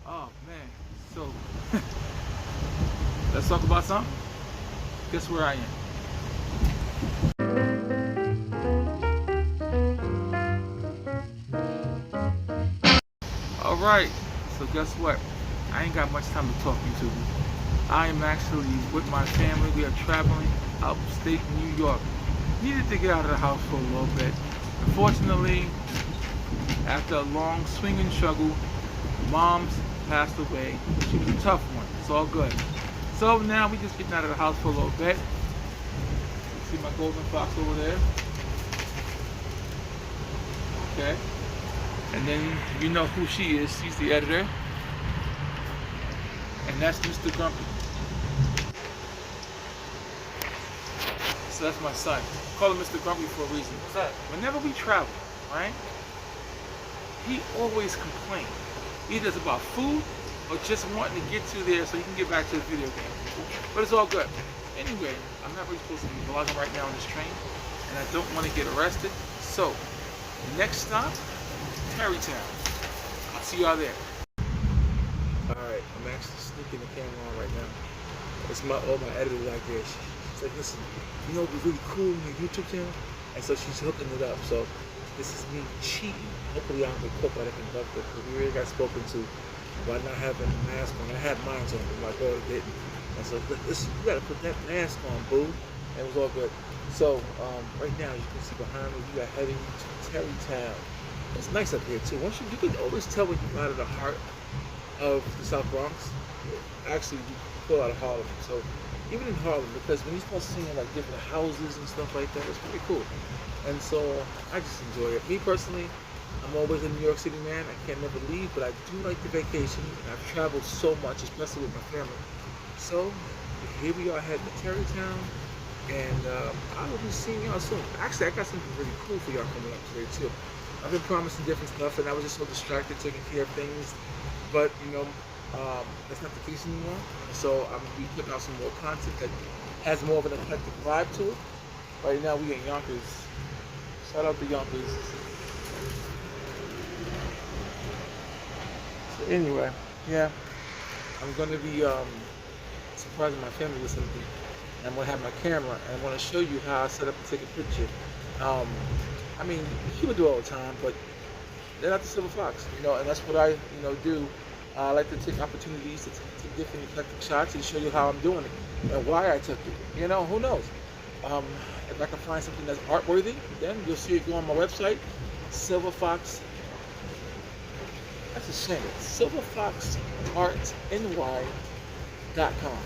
Oh man, so let's talk about something. Guess where I am? All right. So guess what? I ain't got much time to talk you to. I am actually with my family. We are traveling upstate New York. Needed to get out of the house for a little bit. Unfortunately, after a long swinging struggle, mom's passed away. She was a tough one. It's all good. So now we just getting out of the house for a little bit. See my golden fox over there. Okay. And then you know who she is. She's the editor. And that's Mr. Grumpy. So that's my son. Call him Mr. Grumpy for a reason. What's that? Whenever we travel, right? He always complains. Either it's about food or just wanting to get to there so he can get back to the video game. But it's all good. Anyway, I'm not really supposed to be vlogging right now on this train, and I don't want to get arrested. So, next stop, Tarrytown. I'll see y'all there. Alright, I'm actually sneaking the camera on right now. It's all my editors out there. She's like, listen, you know what'd be really cool on your YouTube channel? And so she's hooking it up. So this is me cheating. Hopefully I don't get caught by the conductor, because we really got spoken to by not having a mask on. I had mine on, but my daughter didn't. And so, listen, you gotta put that mask on, boo. And it was all good. So right now, you can see behind me, we are heading to Tarrytown. It's nice up here too. You can always tell when you're out of the heart of the South Bronx. Actually, you pull out of Harlem. So even in Harlem, because when you start seeing like different houses and stuff like that, it's pretty cool. And so I just enjoy it. Me personally, I'm always a New York City man. I can't never leave, but I do like the vacation. And I've traveled so much, especially with my family. So here we are heading to Tarrytown, and I will be seeing y'all soon. Actually, I got something really cool for y'all coming up today too. I've been promising different stuff, and I was just so distracted taking care of things. But you know, that's not the case anymore. So I'm gonna be putting out some more content that has more of an eclectic vibe to it. Right now we in Yonkers. Shout out to Yonkers. So anyway, yeah, I'm gonna be surprising my family with something. And I'm gonna have my camera, and I'm gonna show you how I set up to take a picture. I mean, people do it all the time, but they're not the Silver Fox, you know, and that's what I, do. I like to take opportunities to take different eclectic shots and show you how I'm doing it and why I took it. You know, who knows? If I can find something that's art worthy, then you'll see it go on my website, Silver Fox. That's a shame. SilverFoxArtNY.com.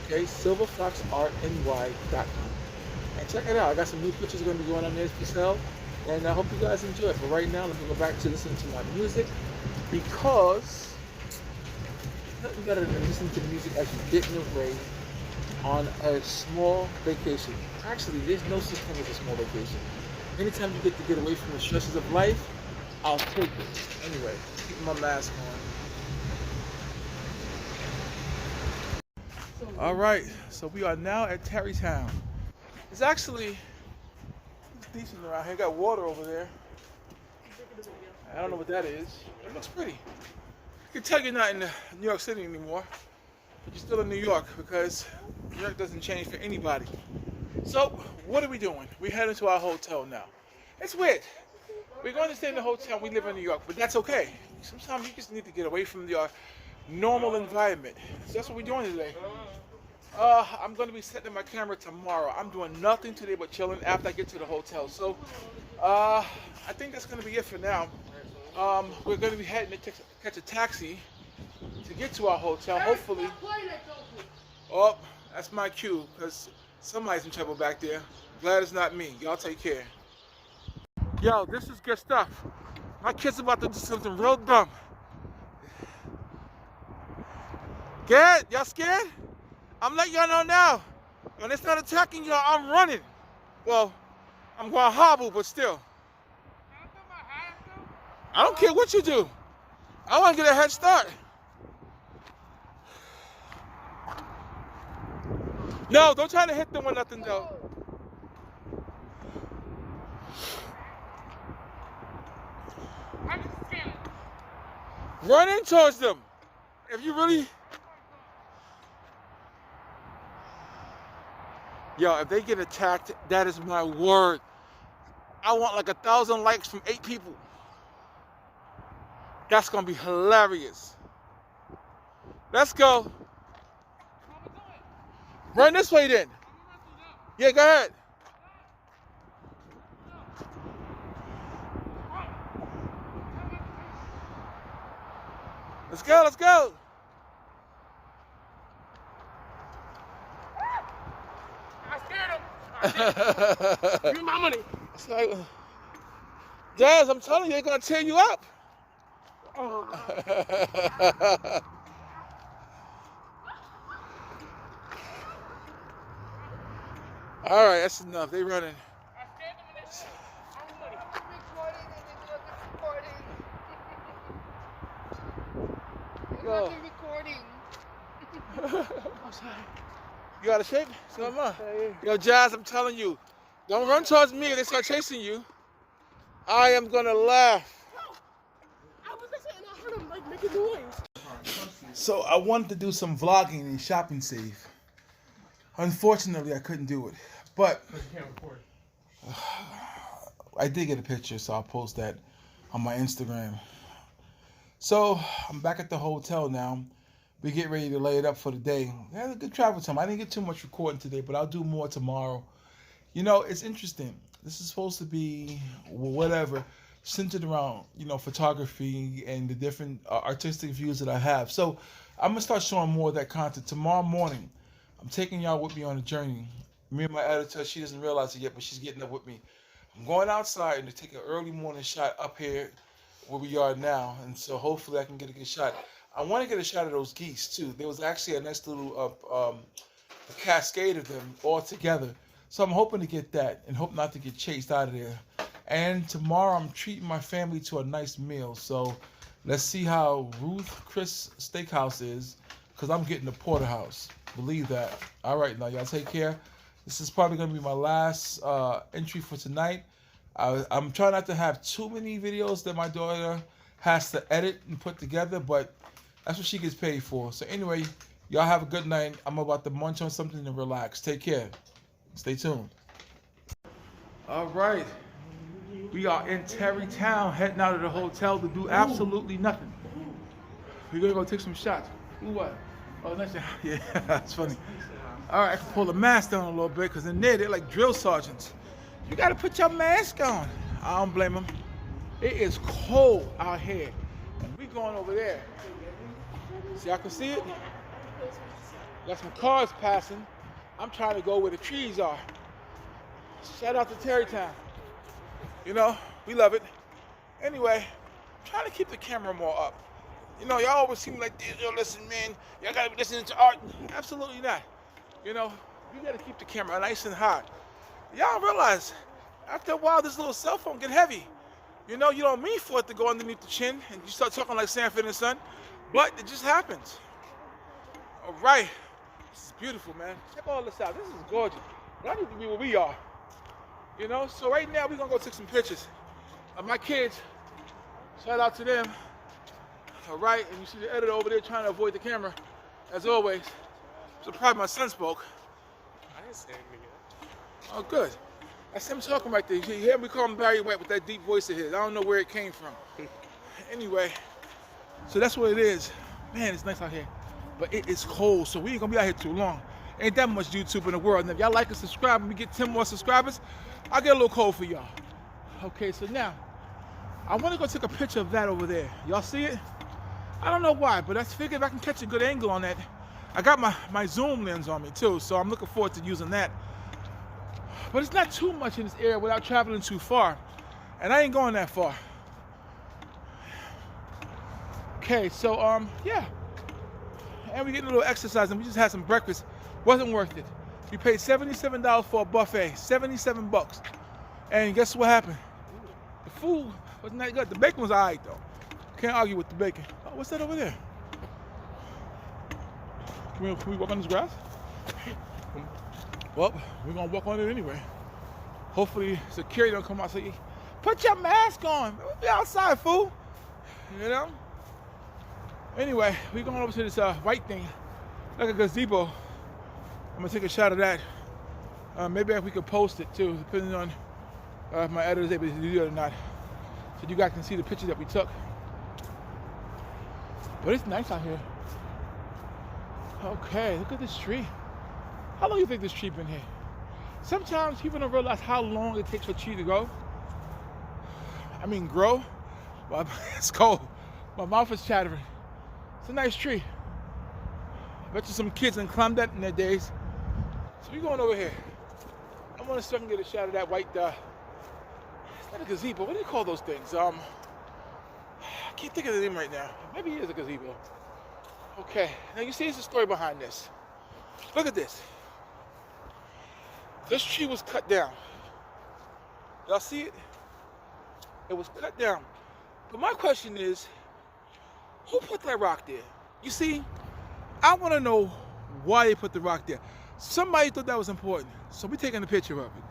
Okay, SilverFoxArtNY.com. And check it out. I got some new pictures going to be going on there for sale. And I hope you guys enjoy it. But right now, let me go back to listening to my music, because nothing better than listening to music as you're getting away on a small vacation. Actually, there's no such thing as a small vacation. Anytime you get away from the stresses of life, I'll take it. Anyway, keep my mask on. All right, so we are now at Tarrytown. It's actually decent around here. Got water over there. I don't know what that is. It looks pretty. I can tell you're not in New York City anymore, but you're still in New York, because New York doesn't change for anybody. So, what are we doing? We're heading to our hotel now. It's weird. We're going to stay in the hotel. We live in New York, but that's okay. Sometimes you just need to get away from your normal environment. So that's what we're doing today. I'm going to be setting my camera tomorrow. I'm doing nothing today but chilling after I get to the hotel. So, I think that's going to be it for now. We're going to be heading to catch a taxi to get to our hotel, hopefully. Oh, that's my cue, because somebody's in trouble back there. Glad it's not me. Y'all take care. Yo, this is good stuff. My kid's about to do something real dumb. Scared? Y'all scared? I'm letting y'all know now. When they start attacking y'all, I'm running. Well, I'm going to hobble, but still. I don't care what you do. I want to get a head start. No, don't try to hit them with nothing, though. Running towards them. If you really, yo, if they get attacked, that is my word. I want like 1,000 likes from 8 people. That's gonna be hilarious. Let's go. Run this way then. Yeah, go ahead. Let's go, let's go. I scared him. Give me my money. It's like, Jazz, I'm telling you, they're gonna tear you up. Oh. All right, that's enough. They running. I scared them in this. Go. You out of shape? What's going on? Yo, Jazz, I'm telling you, don't run towards me if they start chasing you. I am gonna laugh. I was listening and I heard him like making noise. So I wanted to do some vlogging in Shopping Safe. Unfortunately, I couldn't do it, but I did get a picture, so I'll post that on my Instagram. So I'm back at the hotel now. We get ready to lay it up for the day. I had a good travel time. I didn't get too much recording today, but I'll do more tomorrow. You know, it's interesting. This is supposed to be whatever, centered around, you know, photography and the different artistic views that I have. So I'm going to start showing more of that content. Tomorrow morning, I'm taking y'all with me on a journey. Me and my editor, she doesn't realize it yet, but she's getting up with me. I'm going outside and to take an early morning shot up here where we are now. And so hopefully I can get a good shot. I want to get a shot of those geese too. There was actually a nice little cascade of them all together. So I'm hoping to get that and hope not to get chased out of there. And tomorrow I'm treating my family to a nice meal. So let's see how Ruth Chris Steakhouse is, because I'm getting the porterhouse. Believe that. All right, now y'all take care. This is probably going to be my last entry for tonight. I'm trying not to have too many videos that my daughter has to edit and put together, but that's what she gets paid for. So anyway, y'all have a good night. I'm about to munch on something and relax. Take care. Stay tuned. All right. We are in Terrytown, heading out of the hotel to do absolutely nothing. We're going to go take some shots. Ooh, what? Oh, nice. Yeah, that's funny. All right, I can pull the mask down a little bit because in there, they're like drill sergeants. You got to put your mask on. I don't blame them. It is cold out here. And we going over there. See, I can see it. Got some cars passing. I'm trying to go where the trees are. Shout out to Terrytown. You know, we love it. Anyway, I'm trying to keep the camera more up. You know, y'all always seem like, yo, listen, man, y'all gotta be listening to art. Absolutely not. You know, you gotta keep the camera nice and hot. Y'all realize, after a while, this little cell phone get heavy. You know, you don't mean for it to go underneath the chin and you start talking like Sanford and Son, but it just happens. All right, this is beautiful, man. Check all this out. This is gorgeous. But I need to be where we are. You know, so right now we're gonna go take some pictures of my kids. Shout out to them. All right, and you see the editor over there trying to avoid the camera, as always. I'm surprised my son spoke. I didn't say anything yet. Oh, good. That's him talking right there. You hear me call him Barry White with that deep voice of his. I don't know where it came from. Anyway, so that's what it is. Man, it's nice out here, but it is cold, so we ain't gonna be out here too long. Ain't that much YouTube in the world. And if y'all like and subscribe and we get 10 more subscribers, I'll get a little cold for y'all. Okay, so now, I want to go take a picture of that over there. Y'all see it? I don't know why, but I figured if I can catch a good angle on that. I got my zoom lens on me too, so I'm looking forward to using that. But it's not too much in this area without traveling too far. And I ain't going that far. Okay, so, yeah. And we getting a little exercise and we just had some breakfast. Wasn't worth it. We paid $77 for a buffet, $77. And guess what happened? The food wasn't that good. The bacon was all right though. Can't argue with the bacon. Oh, what's that over there? Can we walk on this grass? Well, we're gonna walk on it anyway. Hopefully security don't come out and say, put your mask on. We'll be outside, fool. You know? Anyway, we going over to this white thing, like a gazebo. I'm gonna take a shot of that. Maybe we could post it too, depending on if my editor's able to do it or not, so you guys can see the picture that we took. But it's nice out here. Okay, look at this tree. How long do you think this tree been here? Sometimes people don't realize how long it takes for a tree to grow. Grow. Well, it's cold. My mouth is chattering. It's a nice tree. I bet you some kids done climbed that in their days. So we're going over here. I'm gonna see if I can get a shot of that white, it's not a gazebo. What do you call those things? I can't think of the name right now. Maybe it is a gazebo. Okay, now you see there's a story behind this. Look at this. This tree was cut down. Y'all see it? It was cut down. But my question is, who put that rock there? You see, I want to know why they put the rock there. Somebody thought that was important, so we're taking a picture of it.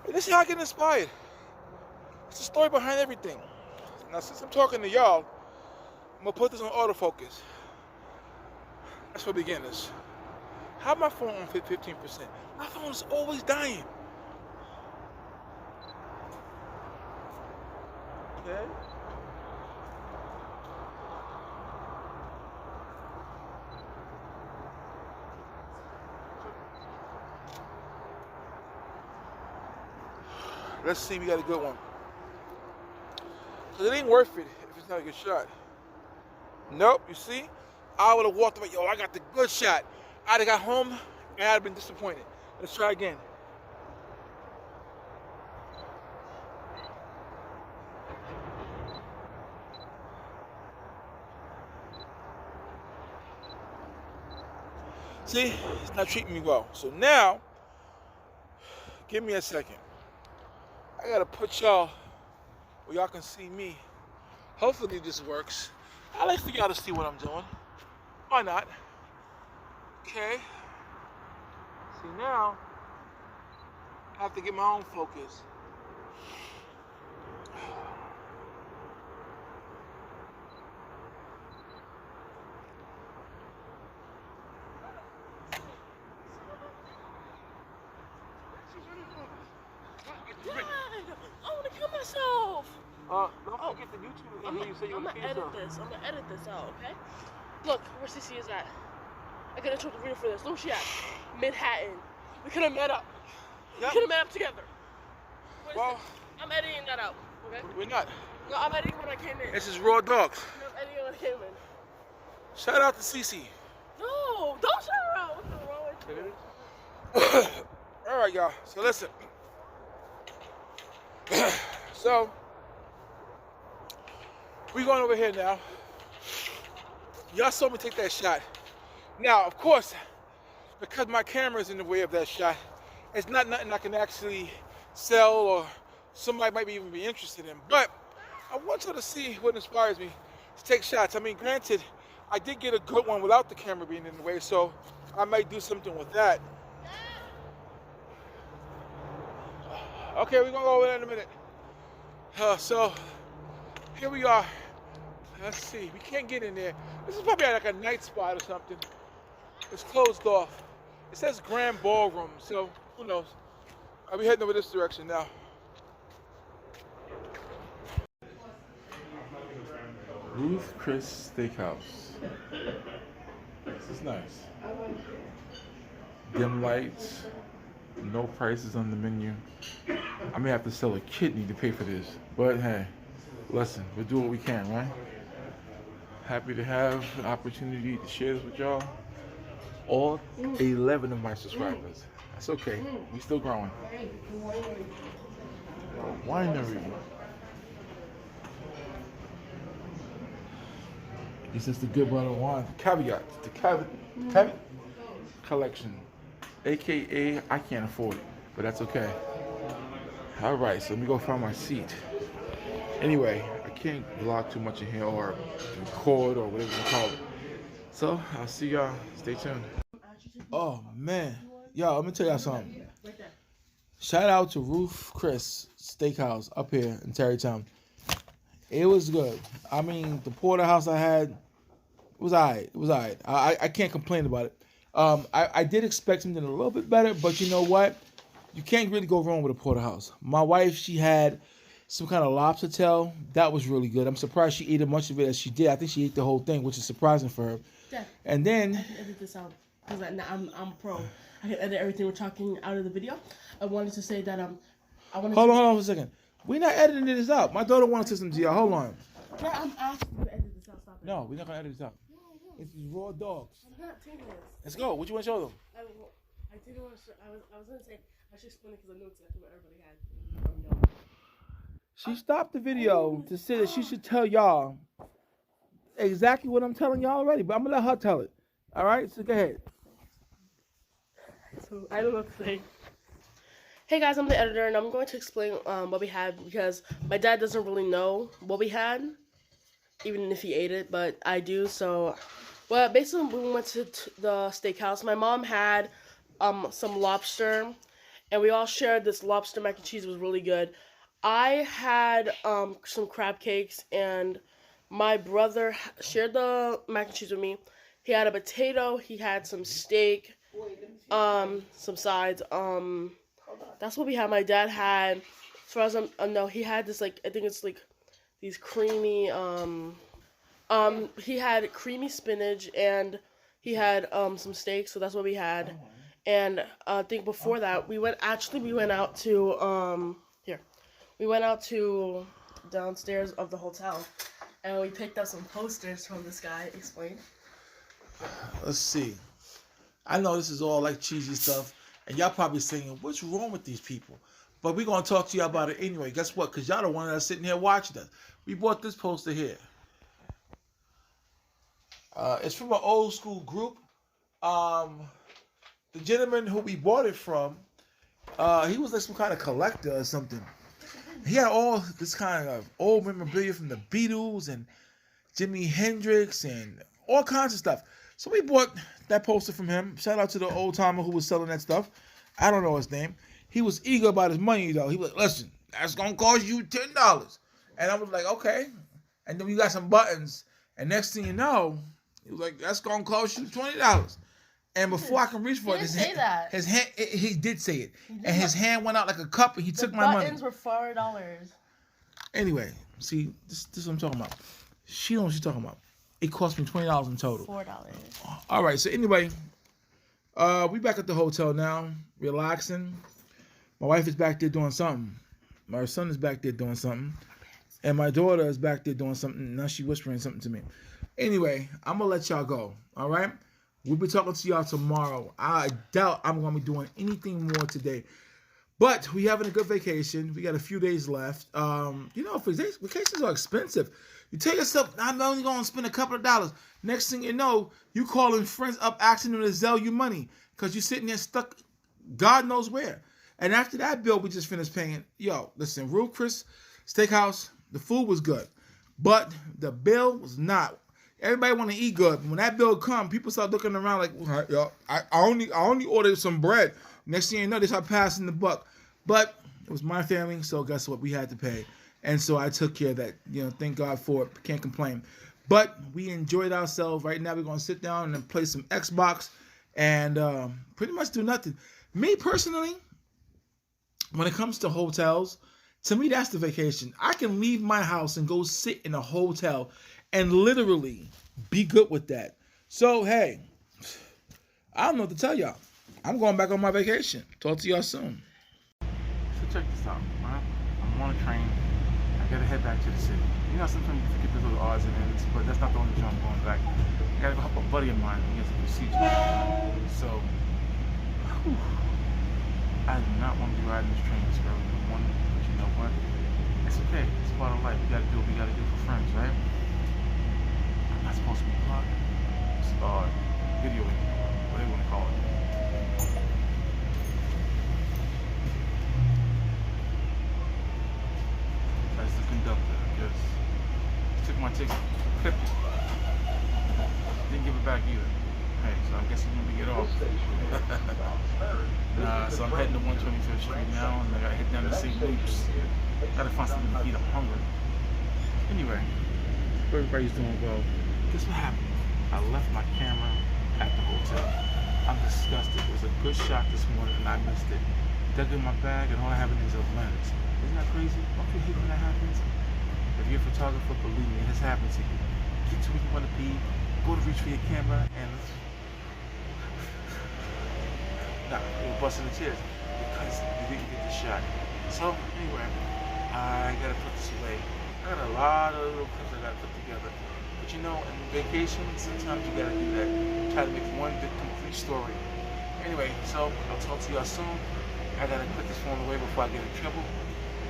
And this is how I get inspired. It's the story behind everything. Now, since I'm talking to y'all, I'm gonna put this on autofocus. That's for beginners. How my phone on 15%? My phone is always dying. Okay. Let's see, we got a good one. Because it ain't worth it if it's not a good shot. Nope, you see? I would have walked away. Yo, I got the good shot. I'd have got home and I'd have been disappointed. Let's try again. See, it's not treating me well. So now, give me a second. I gotta put y'all where y'all can see me. Hopefully this works. I like for y'all to see what I'm doing. Why not? Okay. See now, I have to get my own focus. I want to kill myself. Don't forget the YouTube. I'm gonna edit this out, okay? Look, where CC is at. I gotta took the video for this. Look, she at Manhattan. We could have met up. Yep. We could have met up together. Well, I'm editing that out, okay? we're not. No, I'm editing when I came in. This is raw dog. No, I'm editing when I came in. Shout out to Cece. No, don't shout her out. What's wrong with you? All right, y'all. So listen. So we going over here now. Y'all saw me take that shot. Now, of course, because my camera is in the way of that shot, it's not nothing I can actually sell or somebody might even be interested in. But I want you to see what inspires me to take shots. Granted, I did get a good one without the camera being in the way, so I might do something with that. Okay, we're gonna go over that in a minute. So here we are. Let's see. We can't get in there. This is probably like a night spot or something. It's closed off. It says Grand Ballroom, so who knows? I'll be heading over this direction now. Ruth Chris Steakhouse. This is nice. Dim lights. No prices on the menu. I may have to sell a kidney to pay for this. But hey, listen, we'll do what we can, right? Happy to have the opportunity to share this with y'all. All 11 of my subscribers. That's okay. We still growing. Winery. This is the good bottle of wine. Caveat. The caveat collection. AKA, I can't afford it, but that's okay. All right, so let me go find my seat. Anyway, I can't vlog too much in here or record or whatever you call it. So, I'll see y'all. Stay tuned. Oh, man. Yo, let me tell y'all something. Shout out to Ruth Chris Steakhouse up here in Tarrytown. It was good. The porterhouse I had It was alright. It was alright. I can't complain about it. I did expect something a little bit better, but you know what? You can't really go wrong with a porterhouse. My wife, she had some kind of lobster tail. That was really good. I'm surprised she ate as much of it as she did. I think she ate the whole thing, which is surprising for her. Dad, and then I can edit this out because I'm pro. I can edit everything we're talking out of the video. I wanted to say that I wanted. Hold on for a second. We're not editing this out. My daughter wanted to say something to y'all. Hold on. Dad, I'm asking you to edit this out. Stop it. No, we're not gonna edit this out. No. It's raw dogs. I'm not taking this. Let's go. What you want to show them? I didn't want to. I was gonna say I should explain it because I know exactly what everybody had. She stopped the video to say that she should tell y'all exactly what I'm telling y'all already, but I'm gonna let her tell it. All right, so go ahead. So I don't know what to say. Hey guys, I'm the editor, and I'm going to explain what we had because my dad doesn't really know what we had, even if he ate it, but I do. So, well, basically we went to the steakhouse. My mom had some lobster, and we all shared this lobster mac and cheese. It was really good. I had some crab cakes, and my brother shared the mac and cheese with me. He had a potato. He had some steak, some sides. That's what we had. My dad had, as far as no, he had this like I think it's like these creamy. He had creamy spinach, and he had some steak. So that's what we had. And I think before that we went out to We went out to downstairs of the hotel, and we picked up some posters from this guy. Explain. Let's see. I know this is all like cheesy stuff, and y'all probably saying, what's wrong with these people? But we're going to talk to y'all about it anyway. Guess what? Because y'all the one that's sitting here watching us. We bought this poster here. It's from an old school group. The gentleman who we bought it from, he was like some kind of collector or something. He had all this kind of old memorabilia from the Beatles and Jimi Hendrix and all kinds of stuff. So we bought that poster from him. Shout out to the old timer who was selling that stuff. I don't know his name. He was eager about his money though. He was like, listen, that's going to cost you $10. And I was like, okay. And then we got some buttons. And next thing you know, he was like, that's going to cost you $20. And before I can reach for it, his hand, he did say it. And his hand went out like a cup and he took my money. The buttons were $4. Anyway, see, this is what I'm talking about. She knows what she's talking about. It cost me $20 in total. $4. All right, so anyway, we back at the hotel now, relaxing. My wife is back there doing something. My son is back there doing something. And my daughter is back there doing something. Now she's whispering something to me. Anyway, I'm going to let y'all go, all right? We'll be talking to y'all tomorrow. I doubt I'm going to be doing anything more today. But we having a good vacation. We got a few days left. You know, vacations are expensive. You tell yourself, I'm only going to spend a couple of dollars. Next thing you know, you calling friends up asking them to sell you money because you're sitting there stuck God knows where. And after that bill we just finished paying, yo, listen, Ruth Chris Steakhouse, the food was good. But the bill was not. Everybody want to eat good. When that bill come, people start looking around like, well, yo, I only ordered some bread. Next thing you know, they start passing the buck. But it was my family, so guess what? We had to pay. And so I took care of that. You know, thank God for it. Can't complain. But we enjoyed ourselves. Right now we're going to sit down and play some Xbox and pretty much do nothing. Me personally, when it comes to hotels, to me that's the vacation. I can leave my house and go sit in a hotel and literally be good with that. So, hey, I don't know what to tell y'all. I'm going back on my vacation. Talk to y'all soon. So check this out, right? I'm on a train. I gotta head back to the city. You know, sometimes you forget the little odds and ends, but that's not the only reason I'm going back. I gotta go help a buddy of mine. He has a procedure. So, I do not want to be riding this train this early in the morning, but you know what? It's okay. It's part of life. We gotta do what we gotta do for friends, right? I'm not supposed to be vlogging. It's videoing, what do you want to call it? That's the conductor, I guess. Took my ticket, clipped it. Didn't give it back either. Hey, so I guess I'm gonna get off. So I'm heading to 125th Street now, and I gotta head down to St. Luke's. Gotta find something to eat. I'm hungry. Anyway, everybody's doing well. Guess what happened? I left my camera at the hotel. I'm disgusted. It was a good shot this morning and I missed it. Dug in my bag and all I have is a lens. Isn't that crazy? Don't you hate when that happens? If you're a photographer, believe me, it has happened to you. Get to where you want to be, go to reach for your camera, and you're busting the chairs because you didn't get the shot. So anyway, I gotta put this away. I got a lot of little clips I gotta put together. But you know, in vacation, sometimes you gotta do that. Try to make one big complete story. Anyway, so I'll talk to y'all soon. I gotta put this phone away before I get in trouble.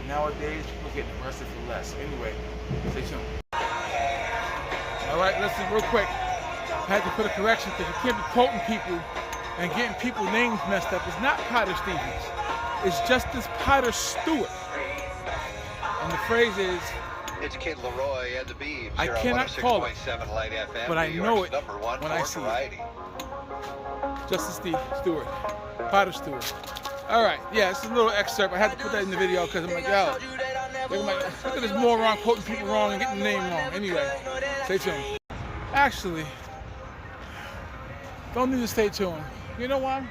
Nowadays, people getting arrested for less. Anyway, stay tuned. All right, listen real quick. I had to put a correction because you can't be quoting people and getting people's names messed up. It's not Potter Stevens. It's Justice Potter Stewart. And the phrase is, it's Kid Leroy and the Beebs. I cannot call it, Light FM, but I know it #1 when I see variety. it. Justice Stewart. Potter Stewart. All right, yeah, it's a little excerpt. I had to put that in the video because I'm like, yo, look at this moron quoting people wrong and getting the name wrong. Anyway, stay tuned. Actually, don't need to stay tuned. You know why?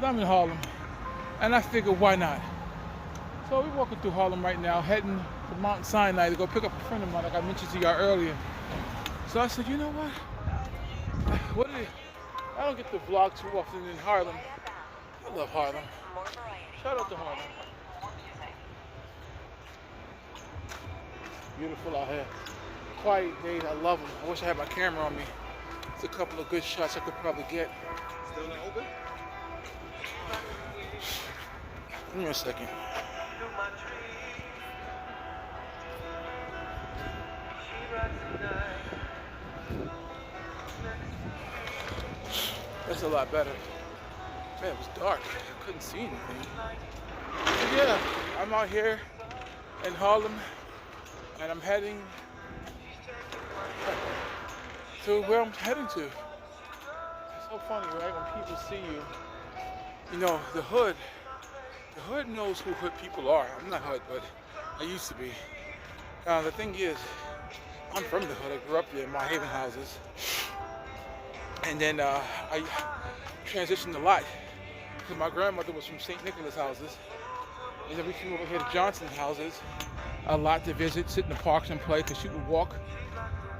I'm in Harlem, and I figured, why not? So we're walking through Harlem right now, heading to Mount Sinai to go pick up a friend of mine, like I mentioned to y'all earlier. So I said, you know what? I don't get to vlog too often in Harlem. I love Harlem. Shout out to Harlem. Beautiful out here. Quiet days, I love them. I wish I had my camera on me. It's a couple of good shots I could probably get. Still not open? Give me a second. That's a lot better. Man, it was dark. I couldn't see anything. But yeah, I'm out here in Harlem, and I'm heading to where I'm heading to. It's so funny, right? When people see you, you know, the hood knows who hood people are. I'm not hood, but I used to be. The thing is, I'm from the hood. I grew up there in my Haven houses. And then I transitioned a lot because my grandmother was from St. Nicholas houses. And then we came over here to Johnson houses a lot to visit, sit in the parks and play, because she would walk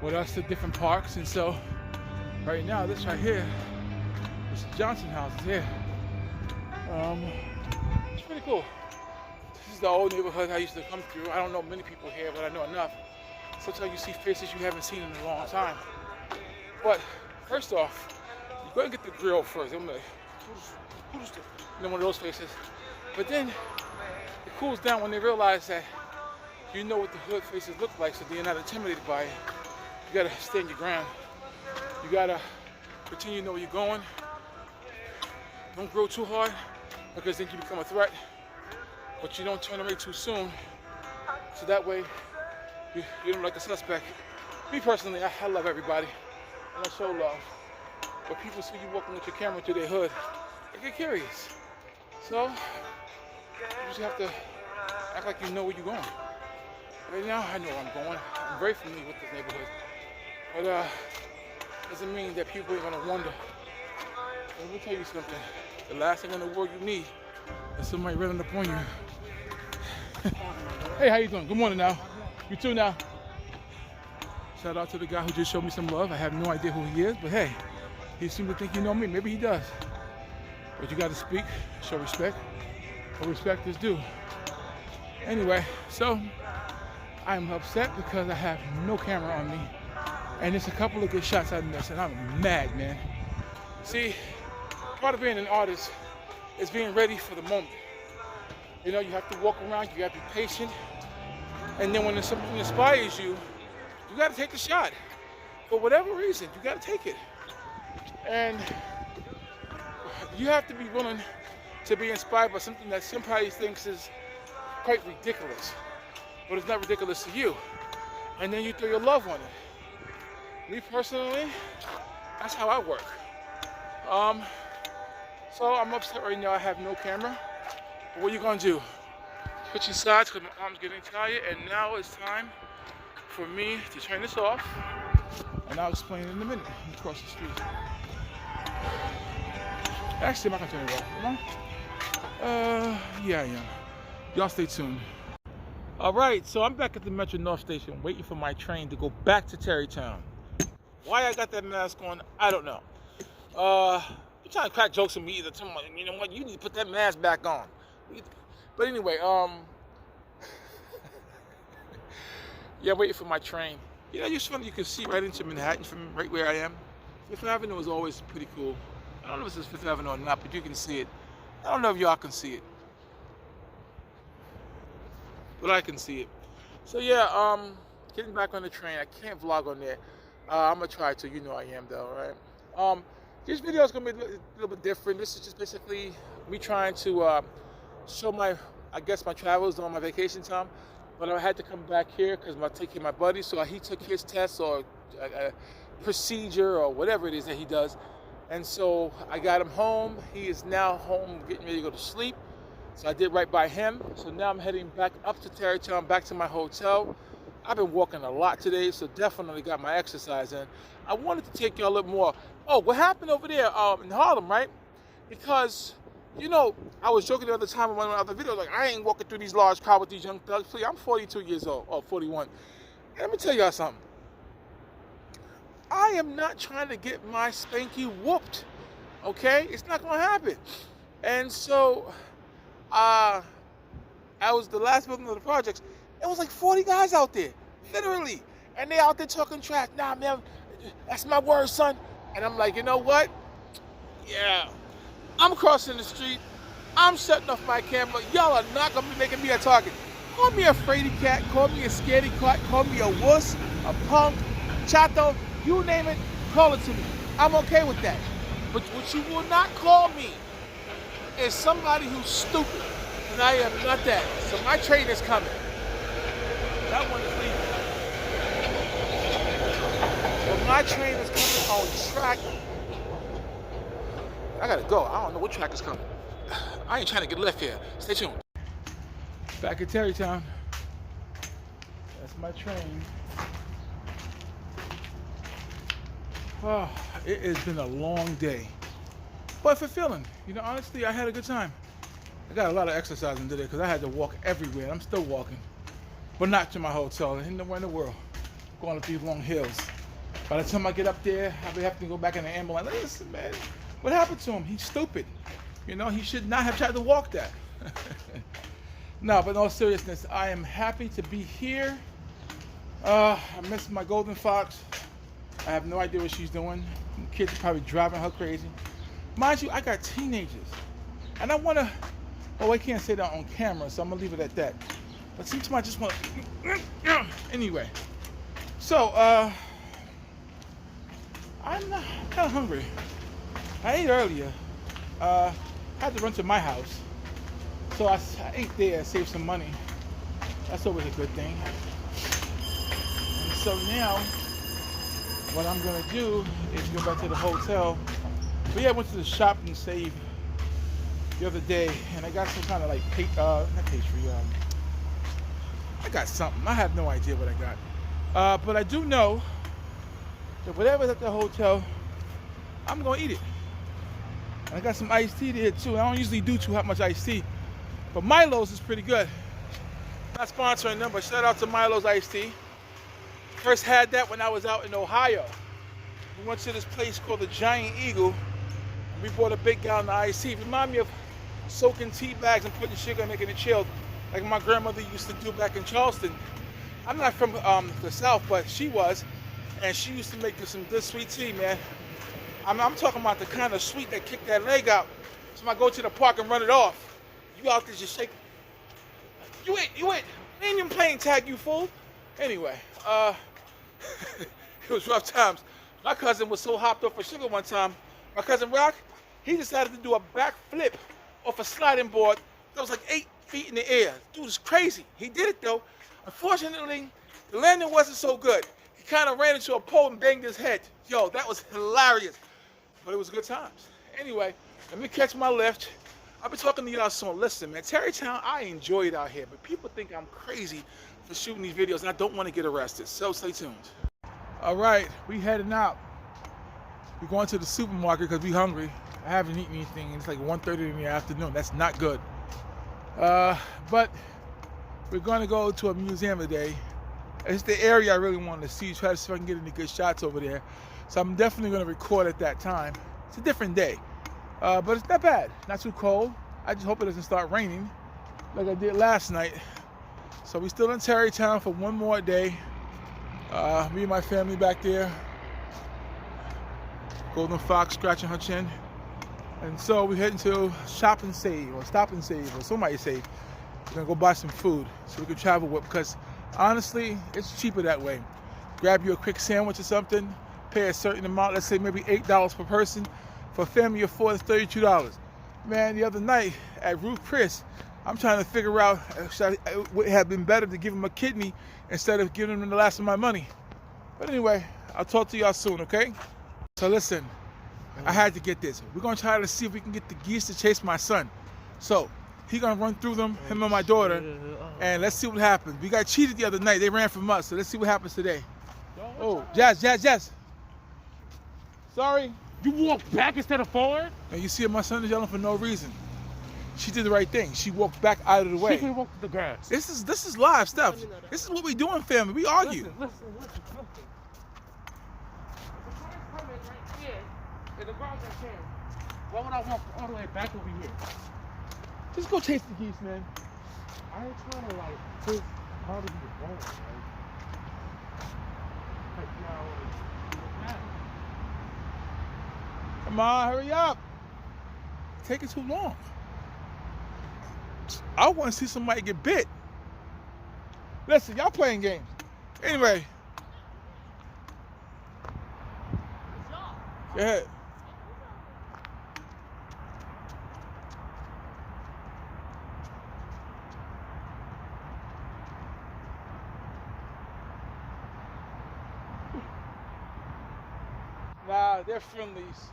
with us to different parks. And so right now, this right here, this is Johnson houses here. It's pretty cool. This is the old neighborhood I used to come through. I don't know many people here, but I know enough. Sometimes you see faces you haven't seen in a long time. But first off, you go and get the grill first. I'm like, who's the, you know, one of those faces. But then it cools down when they realize that you know what the hood faces look like, so they're not intimidated by it. You gotta stand your ground. You gotta pretend you know where you're going. Don't grow too hard, because then you become a threat. But you don't turn away too soon, so that way you don't like a suspect. Me personally, I love everybody, and I show love. But people see you walking with your camera to their hood, they get curious. So you just have to act like you know where you're going. Right now, I know where I'm going. I'm very familiar with this neighborhood. But doesn't mean that people are gonna wonder. Let me tell you something. The last thing in the world you need is somebody running up on you. Hey, how you doing? Good morning now. You too now. Shout out to the guy who just showed me some love. I have no idea who he is, but hey, he seemed to think you know me. Maybe he does. But you gotta speak, show respect. What respect is due. Anyway, so I'm upset because I have no camera on me. And there's a couple of good shots I missed, and I'm mad, man. See, part of being an artist is being ready for the moment. You know, you have to walk around, you gotta be patient. And then when something inspires you, you gotta take the shot. For whatever reason, you gotta take it. And you have to be willing to be inspired by something that somebody thinks is quite ridiculous. But it's not ridiculous to you. And then you throw your love on it. Me personally, that's how I work. So I'm upset right now. I have no camera. But what are you gonna do? Switching sides because my arm's getting tired, and now it's time for me to turn this off And I'll explain it in a minute. Across the street. Actually, I'm not gonna turn it off. Am I? Yeah, I am. Y'all stay tuned. All right, so I'm back at the Metro North Station waiting for my train to go back to Terrytown. Why I got that mask on, I don't know. You're trying to crack jokes with me either. You know what? You need to put that mask back on. But anyway, yeah, waiting for my train. You know, just funny, you can see right into Manhattan from right where I am. Fifth Avenue is always pretty cool. I don't know if it's Fifth Avenue or not, but you can see it. I don't know if y'all can see it. But I can see it. So yeah, getting back on the train. I can't vlog on there. I'm gonna try to. You know I am though, right? This video is gonna be a little bit different. This is just basically me trying to show my travels on my vacation time. But I had to come back here because I'm taking my buddy. So he took his test or a procedure or whatever it is that he does. And so I got him home. He is now home getting ready to go to sleep. So I did right by him. So now I'm heading back up to Terrytown, back to my hotel. I've been walking a lot today, so definitely got my exercise in. I wanted to take y'all a little more. Oh, what happened over there in Harlem, right? Because, you know, I was joking the other time in one of my other videos, like, I ain't walking through these large crowds with these young thugs. Please, I'm 42 years old, or 41. Let me tell y'all something. I am not trying to get my spanky whooped, okay? It's not gonna happen. And so, I was the last building of the projects. It was like 40 guys out there, literally. And they out there talking trash. Nah, man, that's my word, son. And I'm like, you know what? Yeah. I'm crossing the street. I'm shutting off my camera. Y'all are not gonna be making me a target. Call me a fraidy cat, call me a scaredy cat, call me a wuss, a punk, chato, you name it, call it to me. I'm okay with that. But what you will not call me is somebody who's stupid. And I am not that. So my train is coming. That one is leaving. But my train is coming on track. I gotta go. I don't know what track is coming. I ain't trying to get left here. Stay tuned. Back at Terrytown. That's my train. Oh, it has been a long day. But fulfilling. You know, honestly, I had a good time. I got a lot of exercising today because I had to walk everywhere. I'm still walking. But not to my hotel. Ain't nowhere in the world. Going up these long hills. By the time I get up there, I'll be having to go back in the ambulance. Listen, man, what happened to him? He's stupid. You know, he should not have tried to walk that. No, but in all seriousness, I am happy to be here. I miss my golden fox. I have no idea what she's doing. The kids are probably driving her crazy. Mind you, I got teenagers. And I want to, oh, I can't say that on camera, so I'm going to leave it at that. But sometimes I just want to, anyway. So, I'm kind of hungry. I ate earlier. Had to run to my house. So I ate there, saved some money. That's always a good thing. And so now, what I'm gonna do is go back to the hotel. But yeah, I went to the shop and saved the other day, and I got some kind of like, not pastry, I got something. I have no idea what I got. But I do know that whatever's at the hotel, I'm gonna eat it. And I got some iced tea there too. I don't usually do too much iced tea, but Milo's is pretty good. Not sponsoring them, but shout out to Milo's iced tea. First had that when I was out in Ohio. We went to this place called the Giant Eagle, and we bought a big gallon of iced tea. It reminded me of soaking tea bags and putting sugar and making it chilled, like my grandmother used to do back in Charleston. I'm not from the South, but she was, and she used to make some good sweet tea, man. I'm talking about the kind of sweet that kicked that leg out. So I go to the park and run it off. You out there just shaking. You ain't even playing tag, you fool. Anyway, it was rough times. My cousin was so hopped off of sugar one time. My cousin Rock, he decided to do a backflip off a sliding board that was like 8 feet in the air. Dude was crazy. He did it though. Unfortunately, the landing wasn't so good. He kind of ran into a pole and banged his head. Yo, that was hilarious. But it was good times. Anyway, let me catch my lift. I'll be talking to y'all soon. Listen, man, Terrytown, I enjoy it out here, but people think I'm crazy for shooting these videos, and I don't want to get arrested. So stay tuned. All right, we heading out. We're going to the supermarket because we hungry. I haven't eaten anything. It's like 1:30 in the afternoon. That's not good. But we're going to go to a museum today. It's the area I really want to see. Try to see if I can get any good shots over there. So I'm definitely going to record at that time. It's a different day. But it's not bad. Not too cold. I just hope it doesn't start raining like I did last night. So we're still in Tarrytown for one more day. Me and my family back there. Golden Fox scratching her chin. And so we're heading to Shop and Save, or Stop and Save, or somebody say. We're gonna go buy some food so we can travel with, because honestly, it's cheaper that way. Grab you a quick sandwich or something, pay a certain amount, let's say maybe $8 per person. For a family of four, it's $32. Man, the other night at Ruth Chris, I'm trying to figure out if it would have been better to give him a kidney instead of giving him the last of my money. But anyway, I'll talk to y'all soon, okay? So listen, I had to get this. We're gonna try to see if we can get the geese to chase my son. So he gonna run through them, him and my daughter, and let's see what happens. We got cheated the other night. They ran from us, so let's see what happens today. Oh, Jazz. Sorry. You walk back instead of forward? And you see my son is yelling for no reason. She did the right thing. She walked back out of the way. She can walk to the grass. This is live stuff. This is what we do in family. We argue. Listen. The car's coming right here, and the ground's right here. Why would I walk all the way back over here? Just go chase the geese, man. I ain't trying to like push part of the bone, right? Like, Come on, hurry up. Taking too long. I want to see somebody get bit. Listen, y'all playing games. Anyway. Go ahead. Nah, they're friendlies.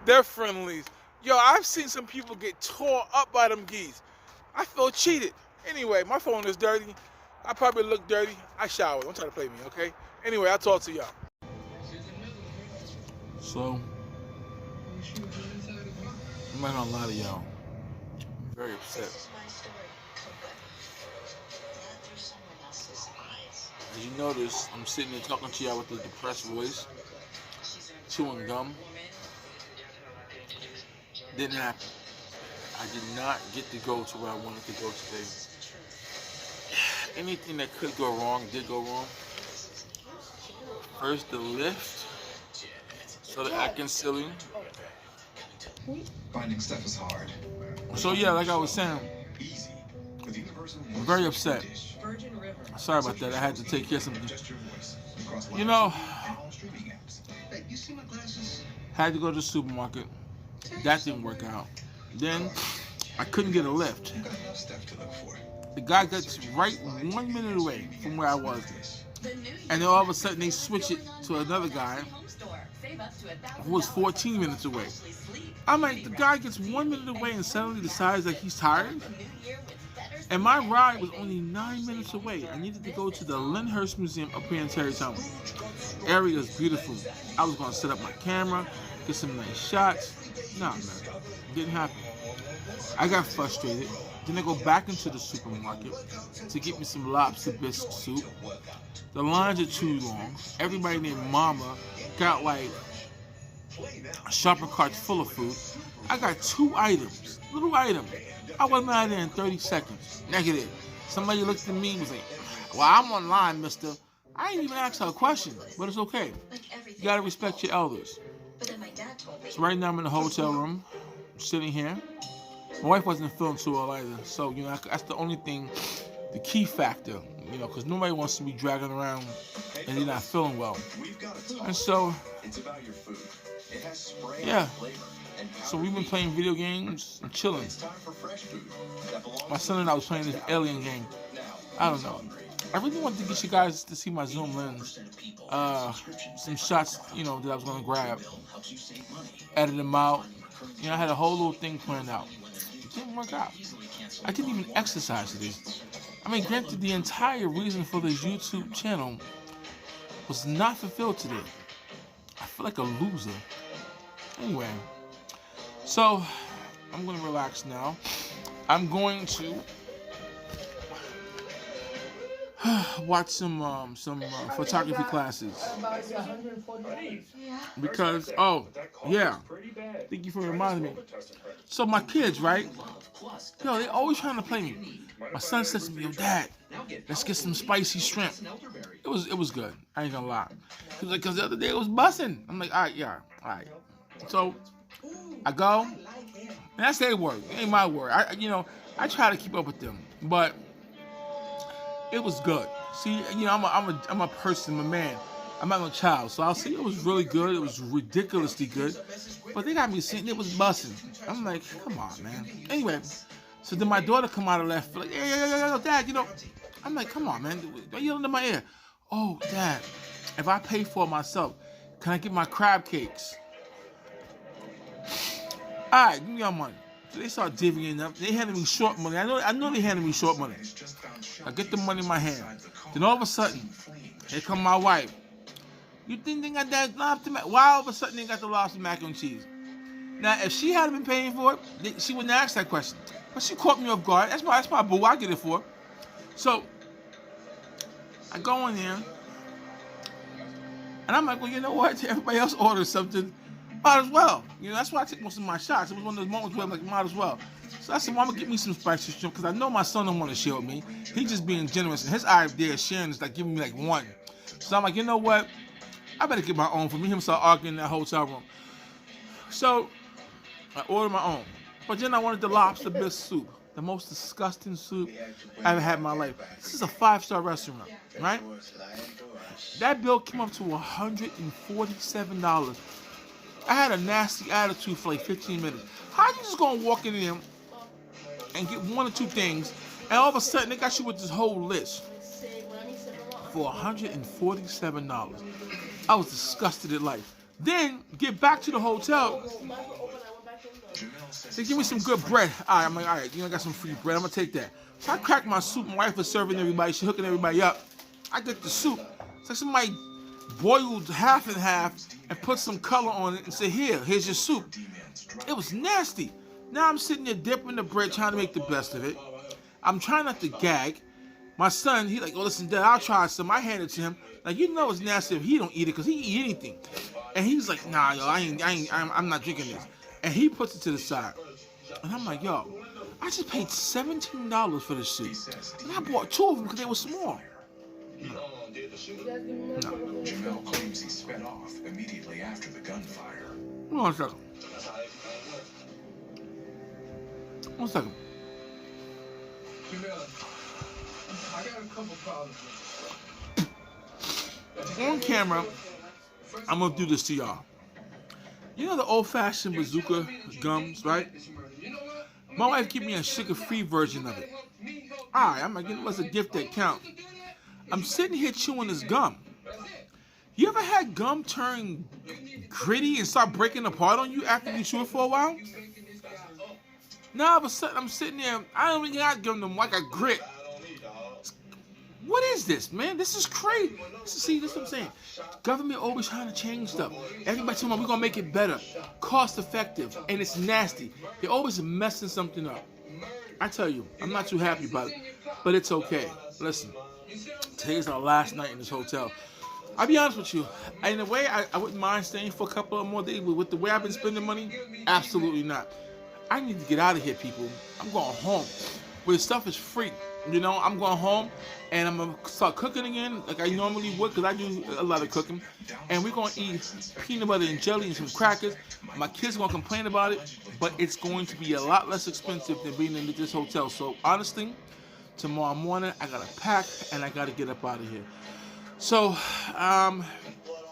They're friendlies. Yo, I've seen some people get tore up by them geese. I feel cheated. Anyway, my phone is dirty. I probably look dirty. I showered. Don't try to play me, okay? Anyway, I'll talk to y'all. So, I'm not gonna lie to y'all. I'm very upset. As you notice, I'm sitting there talking to y'all with a depressed voice, chewing gum. Didn't happen. I did not get to go to where I wanted to go today. Anything that could go wrong did go wrong. First, the lift. So the Atkins ceiling. Finding stuff is hard. So yeah, like I was saying, I'm very upset. Sorry about that. I had to take care of something. You know, had to go to the supermarket. That didn't work out. Then I couldn't get a lift. The guy got right 1 minute away from where I was. And then all of a sudden they switch it to another guy who was 14 minutes away. I'm like, the guy gets 1 minute away and suddenly decides that he's tired? And my ride was only 9 minutes away. I needed to go to the Lyndhurst Museum up here in Tarrytown. The area is beautiful. I was going to set up my camera, get some nice shots. Nah, man. Didn't happen. I got frustrated. Then I go back into the supermarket to get me some lobster bisque soup. The lines are too long. Everybody named Mama got like shopping carts full of food. I got 2 items, little items. I wasn't out there in 30 seconds. Negative. Somebody looked at me and was like, well, I'm online, mister. I ain't even asked her a question, but it's okay. You gotta respect your elders. So right now I'm in the hotel room, sitting here. My wife wasn't feeling too well either. So, you know, that's the only thing, the key factor, you know, because nobody wants to be dragging around and you're not feeling well. And so, yeah. So we've been playing video games and chilling. My son and I was playing this alien game. I don't know. I really wanted to get you guys to see my zoom lens. Some shots, you know, that I was going to grab. Edit them out. You know, I had a whole little thing planned out. It didn't work out. I didn't even exercise today. I mean, granted, the entire reason for this YouTube channel was not fulfilled today. I feel like a loser. Anyway, so I'm gonna relax now. I'm going to watch some photography classes because thank you for reminding me. So my kids, right? Yo, they always trying to play me. My son says to me, "Yo, Dad, let's get some spicy shrimp." It was good. I ain't gonna lie. He was like, "Cause the other day it was busting." I'm like, all right. So I go, and that's their word. It ain't my word. I try to keep up with them, but it was good. See, I'm a person, I'm a man. I'm not a child, so I'll say it was really good. It was ridiculously good, but they got me sitting. It was busting. I'm like, come on, man. Anyway, so then my daughter come out of left, like, hey, Dad, I'm like, come on, man. Why you yelling in my ear? Oh, Dad, if I pay for it myself, can I get my crab cakes? All right, give me your money. So they start divvying up. They handed me short money. I know they handed me short money. I get the money in my hand. Then all of a sudden, here come my wife. You think they got that lobster mac? Why all of a sudden they got the lobster mac and cheese? Now, if she hadn't been paying for it, she wouldn't ask that question. But she caught me off guard. That's my boo. I get it for her. So I go in there, and I'm like, well, you know what? Everybody else orders something. Might as well. That's why I take most of my shots. It was one of those moments where I'm like, might as well. So I said, well, I'm going to get me some spicy shrimp because I know my son don't want to share with me. He's just being generous. And his idea of sharing is like giving me like one. So I'm like, you know what? I better get my own for me. Him start arguing in that hotel room. So I ordered my own. But then I wanted the lobster bisque soup. The most disgusting soup I ever had in my life. This is a 5-star restaurant, right? That bill came up to $147. I had a nasty attitude for like 15 minutes. How you just gonna walk in there and get one or two things, and all of a sudden they got you with this whole list for $147? I was disgusted at life. Then get back to the hotel. They give me some good bread. I'm like, all right, I got some free bread. I'm gonna take that. So I crack my soup. My wife was serving everybody. She hooking everybody up. I get the soup. It's like somebody boiled half and half and put some color on it and said, here's your soup. It was nasty. Now I'm sitting there dipping the bread, trying to make the best of it. I'm trying not to gag. My son, he like, oh, listen, Dad, I'll try some. I hand it to him. Like, it's nasty if he don't eat it, because he eat anything. And he's like, nah, yo, I'm not drinking this. And he puts it to the side. And I'm like, yo, I just paid $17 for this soup. And I bought 2 of them because they were small. No. Jamel claims he sped off immediately after the gunfire. Hold on a second. One second. Jamel, I got a couple problems. On camera, I'm gonna do this to y'all. You know the old-fashioned bazooka gums, right? My wife gave me a sugar-free version of it. Alright, I'm like, it was a gift that counts. I'm sitting here chewing this gum. You ever had gum turn gritty and start breaking apart on you after you chew it for a while? Now all of a sudden I'm sitting there, I don't even got gum like a grit. What is this, man? This is crazy. See, this is what I'm saying. Government always trying to change stuff. Everybody telling me we're gonna make it better, cost effective, and it's nasty. They're always messing something up. I tell you, I'm not too happy about it, but it's okay. Listen, today's our last night in this hotel. I'll be honest with you. In a way, I wouldn't mind staying for a couple of more days, but with the way I've been spending money, absolutely not. I need to get out of here, people. I'm going home. Where the stuff is free. I'm going home, and I'm going to start cooking again like I normally would, because I do a lot of cooking. And we're going to eat peanut butter and jelly and some crackers. My kids are going to complain about it, but it's going to be a lot less expensive than being in this hotel. So, honestly, tomorrow morning, I got to pack, and I got to get up out of here. So,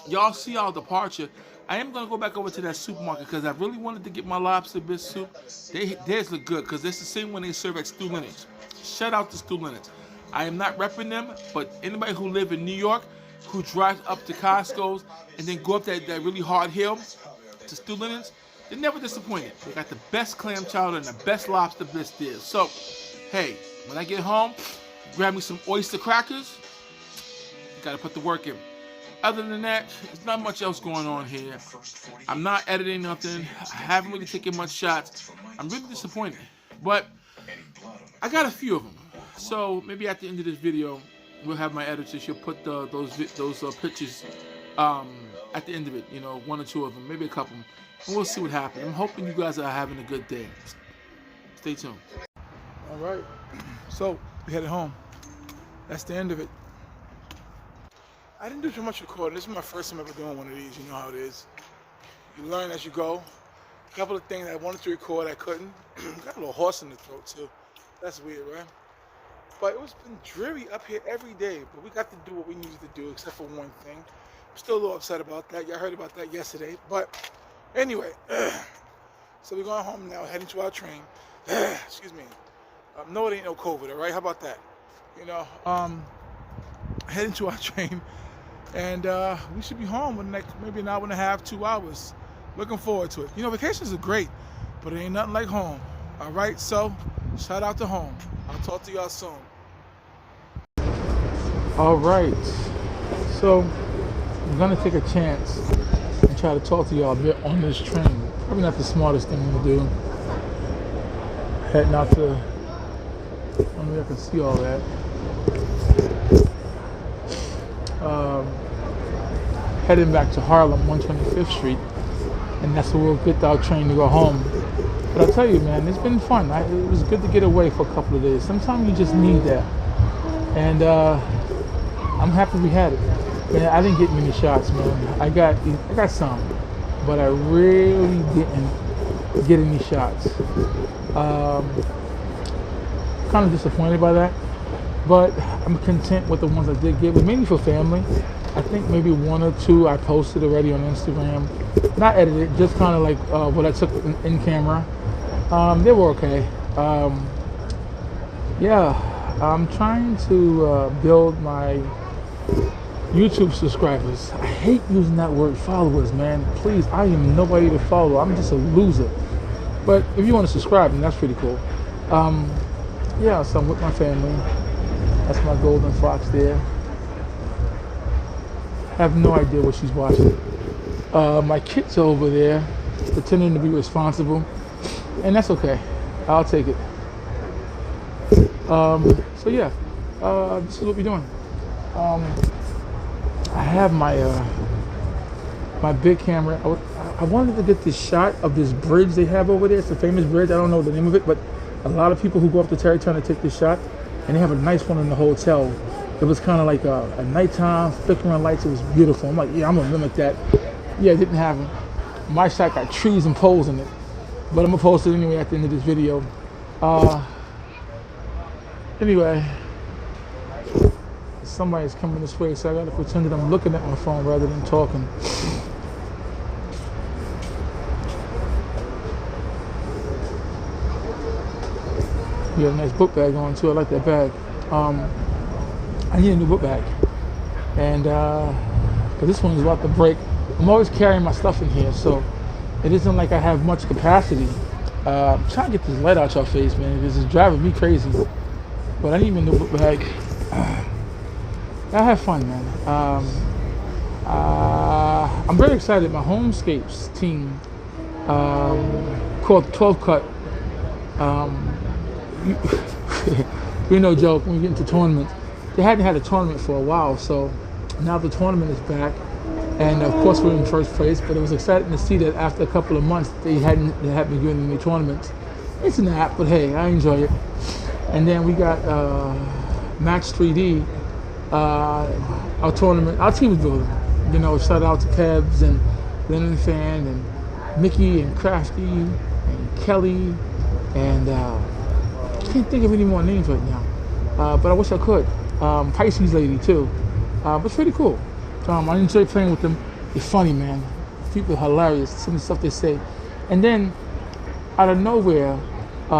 y'all see our departure. I am going to go back over to that supermarket because I really wanted to get my lobster bisque soup. Theirs look good because it's the same one they serve at Stu Leonard's. Shout out to Stu Leonard's. I am not repping them, but anybody who live in New York, who drives up to Costco's and then go up that really hard hill to Stu Leonard's, they're never disappointed. They got the best clam chowder and the best lobster bisque there. So, hey, when I get home, grab me some oyster crackers. Gotta put the work in. Other than that, there's not much else going on here. I'm not editing nothing. I haven't really taken much shots. I'm really disappointed. But I got a few of them. So maybe at the end of this video, we'll have my editor. She'll put those pictures at the end of it. You know, 1 or 2 of them, maybe a couple. And we'll see what happens. I'm hoping you guys are having a good day. Stay tuned. All right. So we headed home. That's the end of it. I didn't do too much recording. This is my first time ever doing one of these. You know how it is. You learn as you go. A couple of things I wanted to record, I couldn't. Got a little horse in the throat too. That's weird, right? But it was been dreary up here every day. But we got to do what we needed to do, except for one thing. I'm still a little upset about that. Y'all heard about that yesterday. But anyway, so we're going home now, heading to our train. Excuse me. No, it ain't no COVID, all right? How about that? You know, heading to our train. And we should be home in the next maybe an hour and a half, 2 hours. Looking forward to it. You know, vacations are great, but it ain't nothing like home. All right, so shout out to home. I'll talk to y'all soon. All right, so I'm gonna take a chance and try to talk to y'all a bit on this train. Probably not the smartest thing to do. Heading out to, I mean, I can see all that. Heading back to Harlem, 125th Street, and that's where we'll get our train to go home. But I'll tell you, man, it's been fun. It was good to get away for a couple of days. Sometimes you just need that, and I'm happy we had it. Man, I didn't get many shots, man. I got some, but I really didn't get any shots. Kind of disappointed by that, but I'm content with the ones I did get. But mainly for family. I think maybe 1 or 2 I posted already on Instagram. Not edited, just kind of like what I took in camera. They were okay. Yeah, I'm trying to build my YouTube subscribers. I hate using that word followers, man. Please, I am nobody to follow. I'm just a loser. But if you want to subscribe, then that's pretty cool. Yeah, so I'm with my family. That's my golden fox there. I have no idea what she's watching. My kids are over there pretending to be responsible, and that's okay. I'll take it. So yeah, this is what we're doing. I have my my big camera. I wanted to get this shot of this bridge they have over there. It's a famous bridge. I don't know the name of it, but a lot of people who go up to Tarrytown to take this shot, and they have a nice one in the hotel. It was kind of like a nighttime flickering lights. It was beautiful. I'm like, yeah, I'm gonna mimic that. Yeah, it didn't happen. My shot got trees and poles in it, but I'm gonna post it anyway at the end of this video. Anyway, somebody's coming this way, so I gotta pretend that I'm looking at my phone rather than talking. You got a nice book bag on too. I like that bag. I need a new book bag, and cause this one is about to break. I'm always carrying my stuff in here, so it isn't like I have much capacity. I'm trying to get this light out your face, man. This is driving me crazy. But I need a new book bag. I have fun, man. I'm very excited. My Homescapes team, called 12 Cut. You're no joke when we get into tournaments. They hadn't had a tournament for a while, so now the tournament is back, and of course we're in first place. But it was exciting to see that after a couple of months they hadn't been giving me tournaments. It's an app, but hey, I enjoy it. And then we got Max 3D, our tournament, our team is building. You know, shout out to Kebs and Lennon Fan and Mickey and Crafty and Kelly and I can't think of any more names right now, but I wish I could. Pisces lady too, but it's pretty cool. I enjoy playing with them. They're funny, man. People are hilarious. Some of the stuff they say, and then out of nowhere,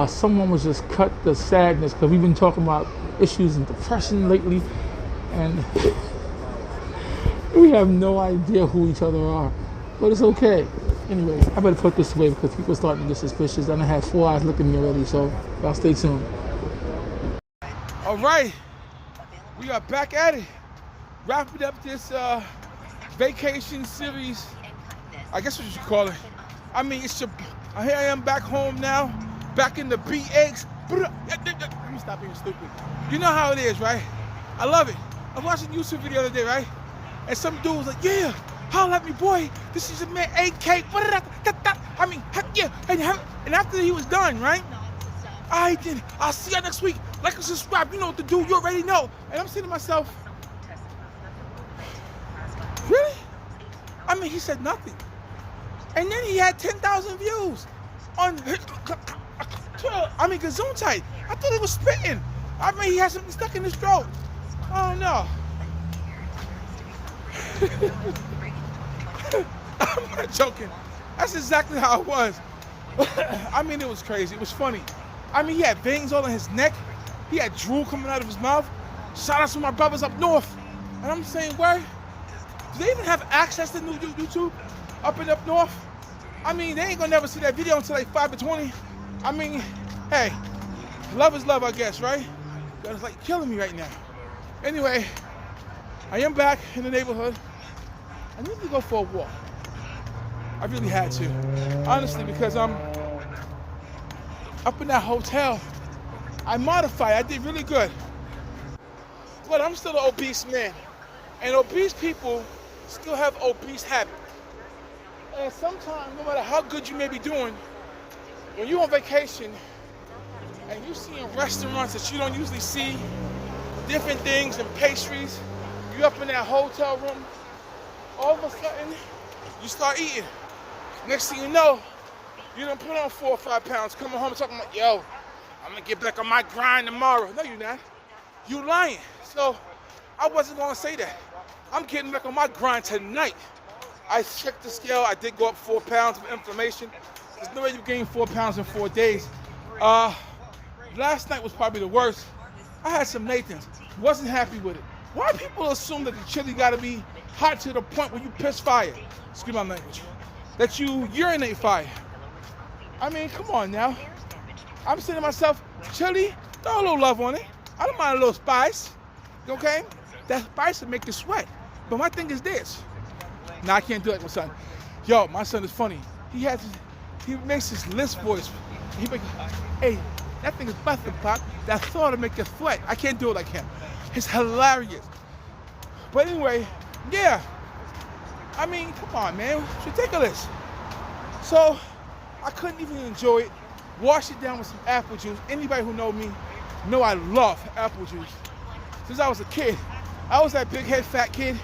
someone was just cut the sadness because we've been talking about issues and depression lately, and we have no idea who each other are, but it's okay. Anyway, I better put this away because people are starting to get suspicious. And I have 4 eyes looking at me already, so y'all stay tuned. All right, We are back at it. Wrapping up this vacation series. I guess what you should call it. I mean, here I am back home now. Back in the BX. Let me stop being stupid. You know how it is, right? I love it. I was watching a YouTube video the other day, right? And some dude was like, yeah, holla at me, boy. This is a man, AK. I mean, yeah. And after he was done, right? I'll see you next week. Like and subscribe. You know what to do. You already know. And I'm saying to myself, really? I mean, he said nothing. And then he had 10,000 views on, Gesundheit. I thought he was spitting. I mean, he had something stuck in his throat. I don't know. I'm not joking. That's exactly how it was. I mean, it was crazy. It was funny. I mean, he had veins all in his neck. He had drool coming out of his mouth. Shout out to my brothers up north. And I'm saying, where? Do they even have access to new YouTube up north? I mean, they ain't gonna never see that video until like 5 to 20. I mean, hey, love is love, I guess, right? But it's like killing me right now. Anyway, I am back in the neighborhood. I need to go for a walk. I really had to, honestly, because I'm up in that hotel. I modified. I did really good, but I'm still an obese man, and obese people still have obese habits. And sometimes, no matter how good you may be doing, when you're on vacation and you see in restaurants that you don't usually see, different things and pastries, you up in that hotel room, all of a sudden, you start eating. Next thing you know, you done put on 4 or 5 pounds, coming home and talking about, yo, I'm gonna get back on my grind tomorrow. No, you're not. You lying. So, I wasn't gonna say that. I'm getting back on my grind tonight. I checked the scale. I did go up 4 pounds of inflammation. There's no way you gain 4 pounds in 4 days. Last night was probably the worst. I had some Nathans. Wasn't happy with it. Why people assume that the chili gotta be hot to the point where you piss fire? Excuse my language. That you urinate fire. I mean, come on now. I'm saying to myself, chili, throw a little love on it. I don't mind a little spice. Okay? That spice will make you sweat. But my thing is this. Nah, I can't do it, my son. Yo, my son is funny. He makes his lisp voice. He makes, hey, that thing is busting, Pop. That thought will make you sweat. I can't do it like him. It's hilarious. But anyway, yeah. I mean, come on, man. It's ridiculous. So, I couldn't even enjoy it. Wash it down with some apple juice. Anybody who knows me know I love apple juice. Since I was a kid, I was that big head fat kid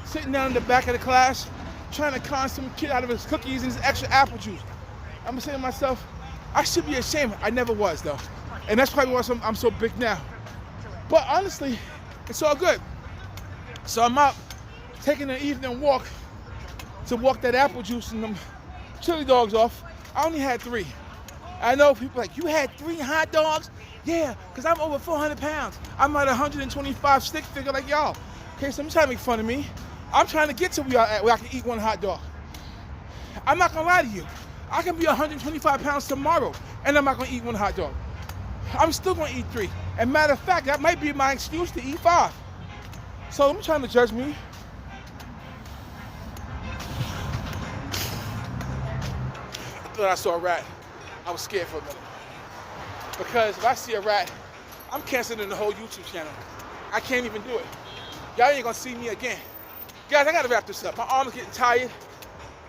sitting down in the back of the class trying to con some kid out of his cookies and his extra apple juice. I'm saying to myself, I should be ashamed. I never was, though. And that's probably why I'm so big now. But honestly, it's all good. So I'm out taking an evening walk to walk that apple juice and them chili dogs off. I only had 3. I know people like, you had 3 hot dogs? Yeah, because I'm over 400 pounds. I'm at 125 stick figure like y'all. Okay, so I'm trying to make fun of me. I'm trying to get to where I can eat 1 hot dog. I'm not going to lie to you. I can be 125 pounds tomorrow, and I'm not going to eat 1 hot dog. I'm still going to eat 3. And matter of fact, that might be my excuse to eat 5. So I'm trying to judge me. I thought I saw a rat. I was scared for a minute. Because if I see a rat, I'm canceling the whole YouTube channel. I can't even do it. Y'all ain't gonna see me again. Guys, I gotta wrap this up. My arm's getting tired.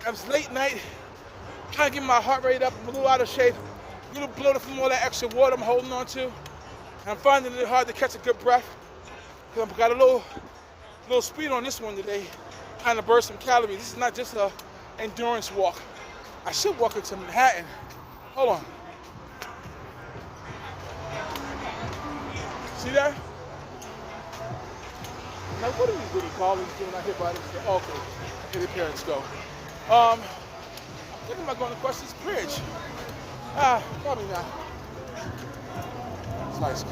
It was late night. Trying to get my heart rate up. I'm a little out of shape. A little bloated from all that extra water I'm holding on to. And I'm finding it hard to catch a good breath. Because I've got a little speed on this one today. Trying to burn some calories. This is not just an endurance walk. I should walk into Manhattan. Hold on. See that? Now, what do we really call these doing out here by this? Oh, okay, here the parents go. I'm thinking about going across this bridge. Probably not. It's nice.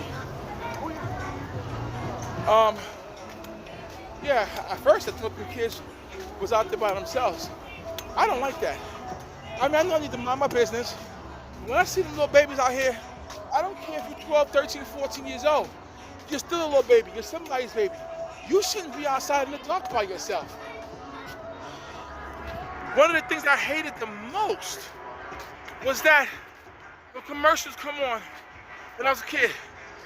Yeah, at first I thought the kids was out there by themselves. I don't like that. I mean, I don't need to mind my business. When I see them little babies out here, I don't care if you're 12, 13, 14 years old. You're still a little baby. You're somebody's baby. You shouldn't be outside in the dark by yourself. One of the things I hated the most was that the commercials come on when I was a kid.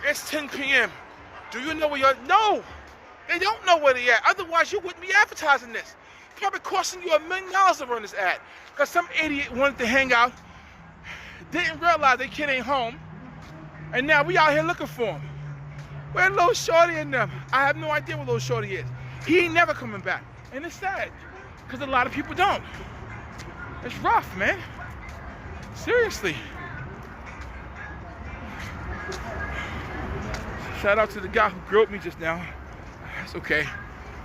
It's 10 p.m. Do you know where you're? No, they don't know where they at. Otherwise, you wouldn't be advertising this. Probably costing you $1 million to run this ad. Because some idiot wanted to hang out, didn't realize their kid ain't home, and now we out here looking for him. Where little Shorty and them? I have no idea where little Shorty is. He ain't never coming back. And it's sad, because a lot of people don't. It's rough, man. Seriously. Shout out to the guy who grilled me just now. It's okay.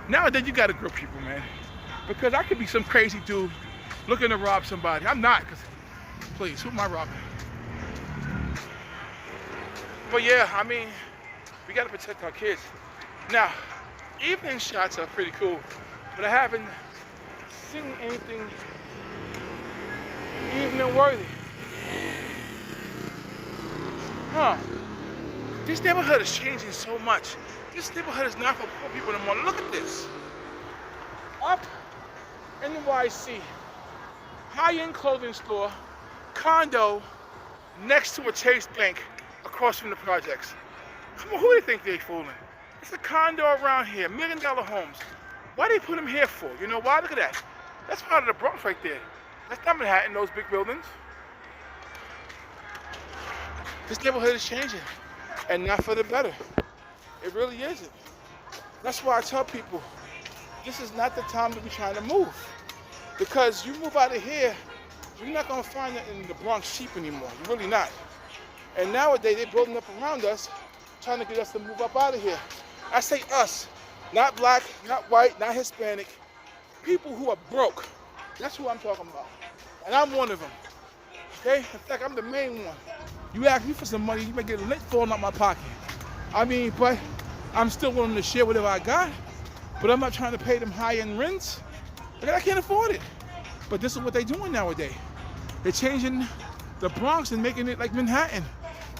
Nowadays, you gotta grill people, man. Because I could be some crazy dude looking to rob somebody. I'm not, because, please, who am I robbing? But yeah, I mean, we gotta protect our kids. Now, evening shots are pretty cool, but I haven't seen anything evening worthy. Huh. This neighborhood is changing so much. This neighborhood is not for poor people anymore. Look at this. Up in NYC, high-end clothing store, condo, next to a Chase Bank, across from the projects. Come on, who do they think they're fooling? It's a condo around here, $1 million homes. Why do they put them here for? You know why? Look at that. That's part of the Bronx right there. That's not Manhattan, those big buildings. This neighborhood is changing, and not for the better. It really isn't. That's why I tell people, this is not the time to be trying to move. Because you move out of here, you're not gonna find it in the Bronx cheap anymore. You're really not. And nowadays, they're building up around us, trying to get us to move up out of here. I say us, not black, not white, not Hispanic. People who are broke. That's who I'm talking about. And I'm one of them. Okay? In fact, I'm the main one. You ask me for some money, you may get a lint falling out my pocket. I mean, but I'm still willing to share whatever I got. But I'm not trying to pay them high-end rents because I can't afford it. But this is what they're doing nowadays. They're changing the Bronx and making it like Manhattan.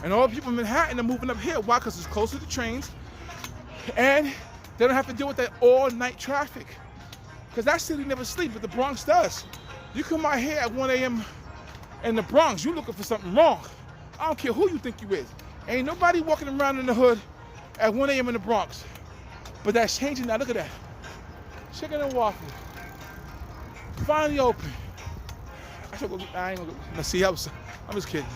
And all the people in Manhattan are moving up here. Why? Because it's closer to trains. And they don't have to deal with that all-night traffic. Because that city never sleeps, but the Bronx does. You come out here at 1 a.m. in the Bronx, you're looking for something wrong. I don't care who you think you is. Ain't nobody walking around in the hood at 1 a.m. in the Bronx. But that's changing now. Look at that. Chicken and waffle. Finally open. I should go. I ain't gonna go. Let's see. I'm just kidding.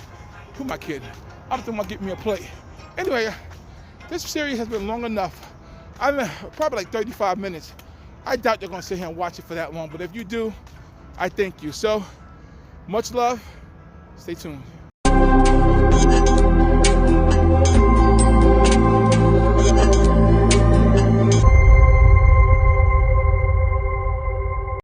Who am I kidding? I'm thinking about getting me a plate. Anyway, this series has been long enough. I've been probably like 35 minutes. I doubt you're gonna sit here and watch it for that long. But if you do, I thank you. So, much love. Stay tuned.